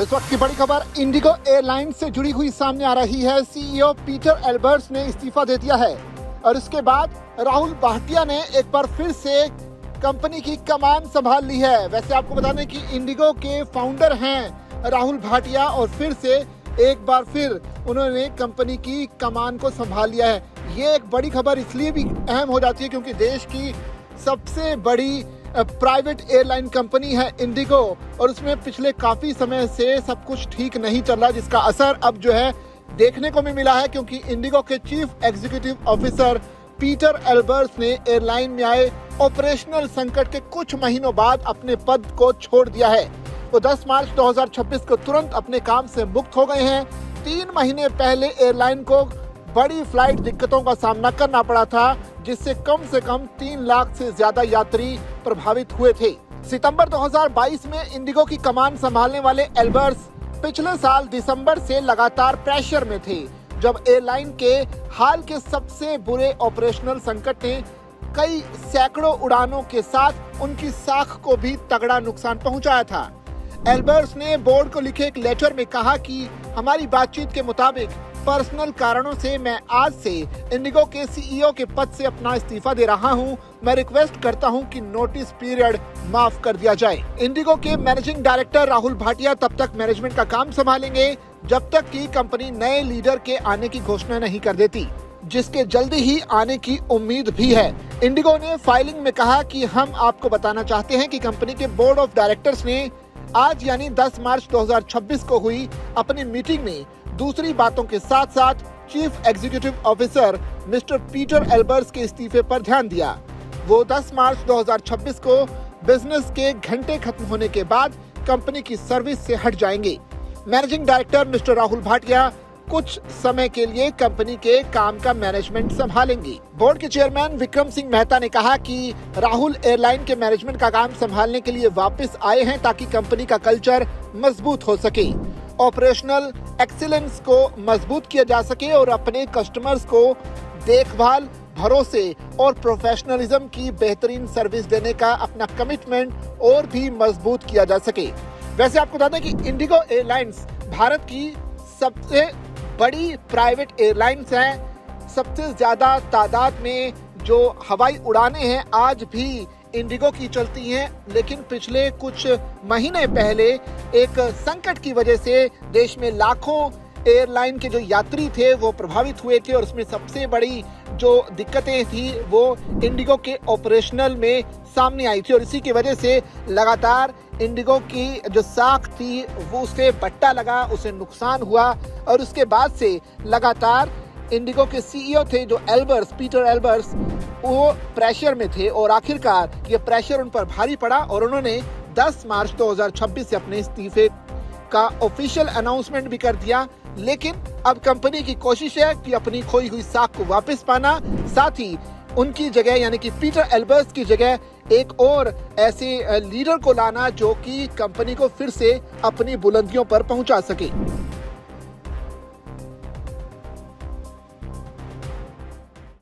तो इस वक्त की बड़ी खबर इंडिगो एयरलाइंस से जुड़ी हुई सामने आ रही है। सीईओ पीटर एल्बर्ट्स ने इस्तीफा दे दिया है और इसके बाद राहुल भाटिया ने एक बार फिर से कंपनी की कमान संभाल ली है। वैसे आपको बता दें कि इंडिगो के फाउंडर हैं राहुल भाटिया और फिर से एक बार फिर उन्होंने कंपनी की कमान को संभाल लिया है। ये एक बड़ी खबर इसलिए भी अहम हो जाती है क्योंकि देश की सबसे बड़ी प्राइवेट एयरलाइन कंपनी है इंडिगो और उसमें पिछले काफी समय से सब कुछ ठीक नहीं चल रहा, जिसका असर अब जो है देखने को भी मिला है क्योंकि इंडिगो के chief executive officer Peter Albert's ने एयरलाइन में आए ऑपरेशनल संकट के कुछ महीनों बाद अपने पद को छोड़ दिया है। वो 10 मार्च 2026 को तुरंत अपने काम से मुक्त हो गए हैं। 3 महीने पहले एयरलाइन को बड़ी फ्लाइट दिक्कतों का सामना करना पड़ा था, जिससे कम से कम 3 लाख से ज्यादा यात्री प्रभावित हुए थे। सितंबर 2022 में इंडिगो की कमान संभालने वाले एल्बर्ट्स पिछले साल दिसंबर से लगातार प्रेशर में थे, जब एयरलाइन के हाल के सबसे बुरे ऑपरेशनल संकट ने कई सैकड़ों उड़ानों के साथ उनकी साख को भी तगड़ा नुकसान पहुंचाया था। एल्बर्ट्स ने बोर्ड को लिखे एक लेटर में कहा कि हमारी बातचीत के मुताबिक पर्सनल कारणों से मैं आज से इंडिगो के सीईओ के पद से अपना इस्तीफा दे रहा हूं। मैं रिक्वेस्ट करता हूं कि नोटिस पीरियड माफ कर दिया जाए। इंडिगो के मैनेजिंग डायरेक्टर राहुल भाटिया तब तक मैनेजमेंट का काम संभालेंगे जब तक कि कंपनी नए लीडर के आने की घोषणा नहीं कर देती, जिसके जल्दी ही आने की उम्मीद भी है। इंडिगो ने फाइलिंग में कहा कि हम आपको बताना चाहते हैं कि कंपनी के बोर्ड ऑफ डायरेक्टर्स ने आज यानी 10 मार्च 2026 को हुई अपनी मीटिंग में दूसरी बातों के साथ साथ chief executive officer mister Peter Albert's के इस्तीफे पर ध्यान दिया। वो 10 मार्च 2026 को बिजनेस के घंटे खत्म होने के बाद कंपनी की सर्विस से हट जाएंगे। Managing director mister Rahul Bhatia कुछ समय के लिए कंपनी के काम का मैनेजमेंट संभालेंगे। बोर्ड के चेयरमैन विक्रम सिंह मेहता ने कहा कि राहुल एयरलाइन के मैनेजमेंट का काम संभालने के लिए वापस आए हैं ताकि कंपनी का कल्चर मजबूत हो सके, ऑपरेशनल एक्सीलेंस को मजबूत किया जा सके और अपने कस्टमर्स को देखभाल, भरोसे और प्रोफेशनलिज्म की बेहतरीन सर्विस देने का अपना कमिटमेंट और भी मजबूत किया जा सके। वैसे आपको बता दें कि इंडिगो एयरलाइंस भारत की सबसे बड़ी प्राइवेट एयरलाइंस है। सबसे ज्यादा तादाद में जो हवाई उड़ानें हैं आज भी इंडिगो की चलती हैं, लेकिन पिछले कुछ महीने पहले एक संकट की वजह से देश में लाखों एयरलाइन के जो यात्री थे वो प्रभावित हुए थे और उसमें सबसे बड़ी जो दिक्कतें थी वो इंडिगो के ऑपरेशनल में सामने आई थी और इसी की वजह से लगातार इंडिगो की जो साख थी वो उसे बट्टा लगा, उसे नुकसान हुआ और उसके बाद से लगातार इंडिगो के सीईओ थे जो एल्बर्ट्स, पीटर एल्बर्ट्स, वो प्रेशर में थे और आखिरकार ये प्रेशर उन पर भारी पड़ा और उन्होंने 10 मार्च 2026 से अपने इस्तीफे का ऑफिशियल अनाउंसमेंट भी कर दिया। लेकिन अब कंपनी की कोशिश है कि अपनी खोई हुई साख को वापस पाना, साथ ही उनकी जगह यानी कि पीटर एल्बर्ट्स की जगह एक और ऐसे लीडर को लाना जो कि कंपनी को फिर से अपनी बुलंदियों पर पहुंचा सके।